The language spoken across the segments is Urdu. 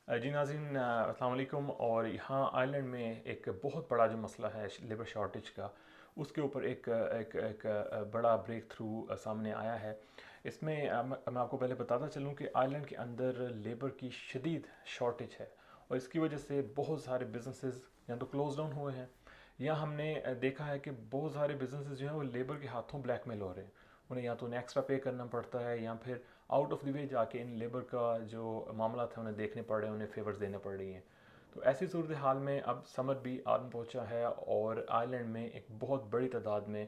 جی ناظرین، السلام علیکم۔ اور یہاں آئرلینڈ میں ایک بہت بڑا جو مسئلہ ہے لیبر شارٹیج کا، اس کے اوپر ایک بڑا بریک تھرو سامنے آیا ہے۔ اس میں میں آپ کو پہلے بتاتا چلوں کہ آئرلینڈ کے اندر لیبر کی شدید شارٹیج ہے، اور اس کی وجہ سے بہت سارے بزنسز یا تو کلوز ڈاؤن ہوئے ہیں، یا ہم نے دیکھا ہے کہ بہت سارے بزنسز جو ہیں وہ لیبر کے ہاتھوں بلیک میل ہو رہے ہیں۔ انہیں یا تو انہیں ایکسٹرا پے کرنا پڑتا ہے، یا پھر آؤٹ آف دی وے جا کے ان لیبر کا جو معاملات ہیں انہیں دیکھنے پڑ رہے ہیں، انہیں فیورز دینے پڑ رہی ہیں۔ تو ایسی صورتحال میں اب سمر بھی آن پہنچا ہے، اور آئرلینڈ میں ایک بہت بڑی تعداد میں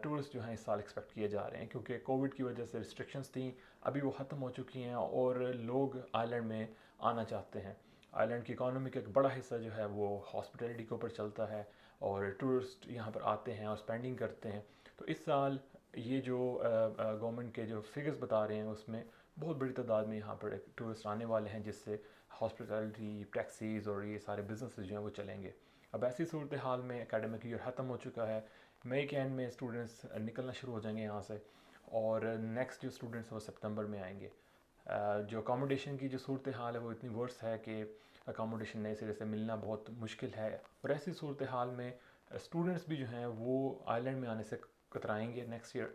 ٹورسٹ جو ہیں اس سال ایکسپیکٹ کیے جا رہے ہیں، کیونکہ کووڈ کی وجہ سے ریسٹرکشنز تھیں، ابھی وہ ختم ہو چکی ہیں اور لوگ آئرلینڈ میں آنا چاہتے ہیں۔ آئرلینڈ کی اکانومی کا ایک بڑا حصہ جو ہے وہ ہاسپٹیلٹی کے اوپر چلتا ہے، اور ٹورسٹ یہاں پر آتے ہیں اور اسپینڈنگ کرتے ہیں۔ تو اس سال یہ جو گورنمنٹ کے جو فگرز بتا رہے ہیں، اس میں بہت بڑی تعداد میں یہاں پر ٹورسٹ آنے والے ہیں، جس سے ہاسپٹیلٹی، ٹیکسیز اور یہ سارے بزنسز جو ہیں وہ چلیں گے۔ اب ایسی صورتحال میں اکیڈمک ایئر ختم ہو چکا ہے، مئی کے اینڈ میں اسٹوڈنٹس نکلنا شروع ہو جائیں گے یہاں سے، اور نیکسٹ جو اسٹوڈنٹس ہیں وہ سپتمبر میں آئیں گے۔ جو اکاموڈیشن کی جو صورتحال ہے وہ اتنی ورس ہے کہ اکاموڈیشن نئے سرے سے ملنا بہت مشکل ہے، اور ایسی صورتحال میں اسٹوڈنٹس بھی جو ہیں وہ آئرلینڈ میں آنے سے کترائیں گے نیکسٹ ایئر،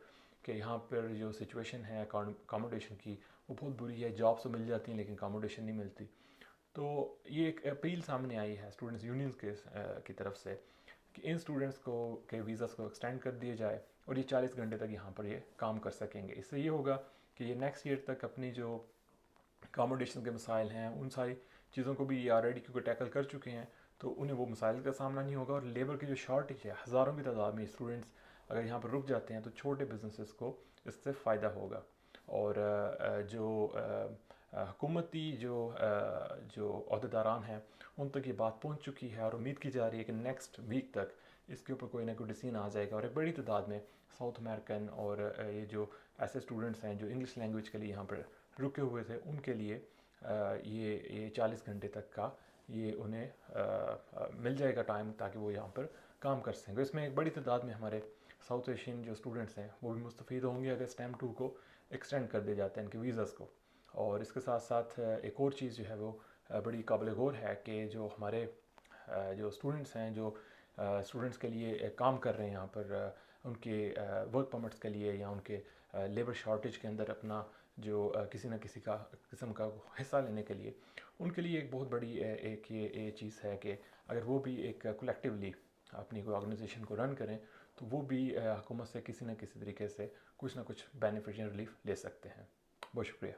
کہ یہاں پر جو سچویشن ہے اکاموڈیشن کی وہ بہت بری ہے۔ جابس تو مل جاتی ہیں لیکن اکاموڈیشن نہیں ملتی۔ تو یہ ایک اپیل سامنے آئی ہے اسٹوڈنٹس یونینز کی طرف سے، کہ ان اسٹوڈنٹس کو کے ویزاز کو ایکسٹینڈ کر دیے جائے، اور یہ 40 گھنٹے تک یہاں پر یہ کام کر سکیں گے۔ اس سے یہ ہوگا کہ یہ نیکسٹ ایئر تک اپنی جو اکاموڈیشن کے مسائل ہیں ان ساری چیزوں کو بھی یہ آلریڈی کیونکہ ٹیکل کر چکے ہیں، تو انہیں وہ مسائل کا سامنا نہیں ہوگا۔ اور لیبر کی جو شارٹیج ہے، ہزاروں کی تعداد میں اسٹوڈنٹس اگر یہاں پر رک جاتے ہیں تو چھوٹے بزنسز کو اس سے فائدہ ہوگا۔ اور جو حکومتی جو عہدیداران ہیں ان تک یہ بات پہنچ چکی ہے، اور امید کی جا رہی ہے کہ نیکسٹ ویک تک اس کے اوپر کوئی نہ کوئی ڈیسیژن آ جائے گا، اور ایک بڑی تعداد میں ساؤتھ امریکن اور یہ جو ایسے اسٹوڈنٹس ہیں جو انگلش لینگویج کے لیے یہاں پر رکے ہوئے تھے، ان کے لیے یہ 40 گھنٹے تک کا یہ انہیں مل جائے گا ٹائم، تاکہ وہ یہاں پر کام کر سکیں۔ اس میں ایک بڑی تعداد میں ہمارے ساؤتھ ایشین جو اسٹوڈنٹس ہیں وہ بھی مستفید ہوں گے اگر اسٹیمپ 2 کو ایکسٹینڈ کر دیا جاتا ہے ان کے ویزاز کو۔ اور اس کے ساتھ ساتھ ایک اور چیز جو ہے وہ بڑی قابل غور ہے، کہ جو ہمارے جو اسٹوڈنٹس ہیں، جو اسٹوڈنٹس کے لیے کام کر رہے ہیں یہاں پر، ان کے ورک پرمٹس کے لیے، یا ان کے لیبر شارٹیج کے اندر اپنا جو کسی نہ کسی کا قسم کا حصہ لینے کے لیے، ان کے لیے ایک بہت بڑی ایک یہ چیز ہے کہ اگر وہ بھی ایک کولیکٹیولی اپنی کوئی آرگنائزیشن کو رن کریں، تو وہ بھی حکومت سے کسی نہ کسی طریقے سے کچھ نہ کچھ بینیفٹ یا ریلیف لے سکتے ہیں۔ بہت شکریہ۔